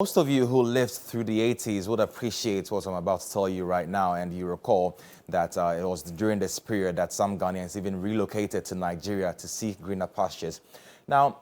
Most of you who lived through the 80s would appreciate what I'm about to tell you right now, and you recall that it was during this period that some Ghanaians even relocated to Nigeria to seek greener pastures. Now,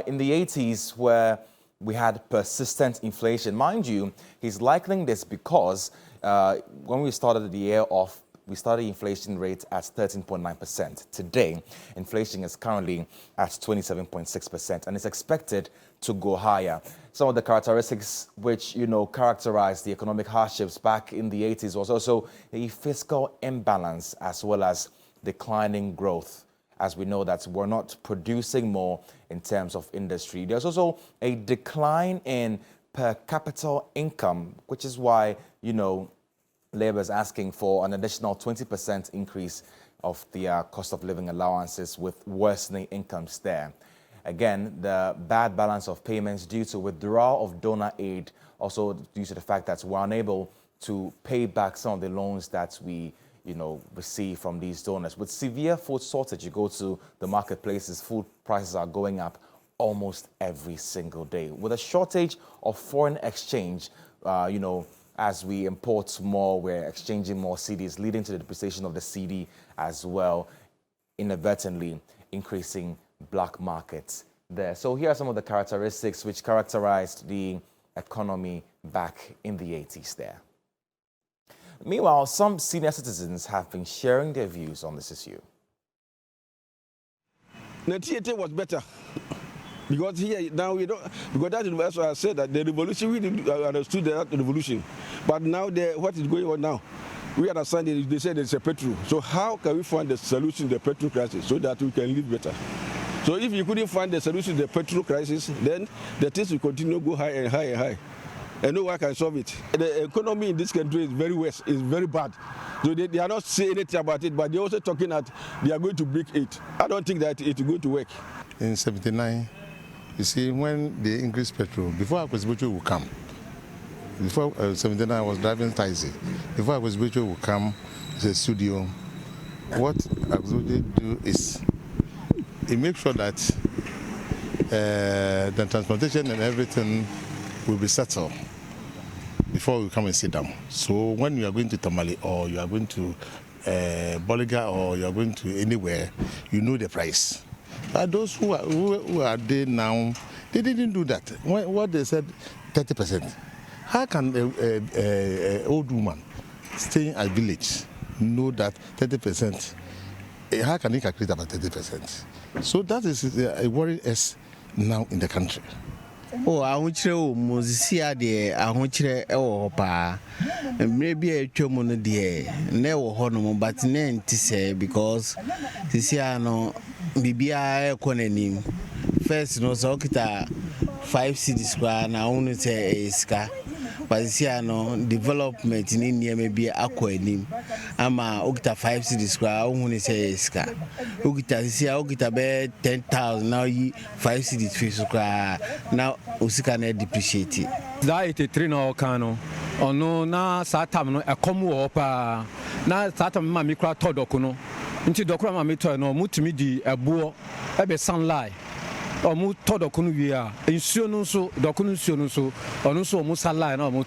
in the 80s, where we had persistent inflation, mind you, he's likening this because when we started the year off, we started inflation rate at 13.9%. Today, inflation is currently at 27.6% and is expected to go higher. Some of the characteristics which, characterized the economic hardships back in the 80s was also a fiscal imbalance as well as declining growth, as we know that we're not producing more in terms of industry. There's also a decline in per capita income, which is why, Labour is asking for an additional 20% increase of the cost of living allowances with worsening incomes there. Again, the bad balance of payments due to withdrawal of donor aid, also due to the fact that we're unable to pay back some of the loans that we receive from these donors. With severe food shortage, you go to the marketplaces, food prices are going up almost every single day. With a shortage of foreign exchange, as we import more, we're exchanging more cedis, leading to the depreciation of the cedi as well, inadvertently increasing black markets there. So here are some of the characteristics which characterized the economy back in the 80s there. Meanwhile, some senior citizens have been sharing their views on this issue. The theater was better. Because here now we don't, because that is why I said that the revolution, we understood that revolution. But now what is going on now? We understand that they said it's a petrol. So how can we find the solution to the petrol crisis so that we can live better? So if you couldn't find the solution to the petrol crisis, then the things will continue to go high and high and high. And no one can solve it. The economy in this country is very worse, is very bad. So they are not saying anything about it, but they're also talking that they are going to break it. I don't think that it's going to work. In 79, you see, when they increased petrol, before Akwesibotwe would come, before 79 I was driving taxi, before Akwesibotwe would come to the studio, what Akwesibotwe do is he makes sure that the transportation and everything will be settled before we come and sit down. So when you are going to Tamale or you are going to Boliga or you are going to anywhere, you know the price. But those who are there now, they didn't do that. What they said, 30%. How can an old woman staying at village know that 30%? How can he calculate about 30%? So that is a worry us now in the country. Oh, ahunchire mozisia de ahunchire ewo pa maybe a twomo de na ewo ho no but na ntise because sisia no bibia ekonanim first no so kita 5 cedis kwa na unu te iska but sisia no development ni niam bia akwanim ama okita 5 cedis kwa unu te iska okita sisia okita be 10,000 now yi 5 cedis fees kwa now usika na depreciate that 83 no kano ono na satam no ekomu wo pa na satam ma mi kra todoko no nti dokura ma mi to no mutumi di ebo ebe sunlight o mu todoko no wi a nsuo no so dokunu nsuo no so ono so o mu sunlight na o mu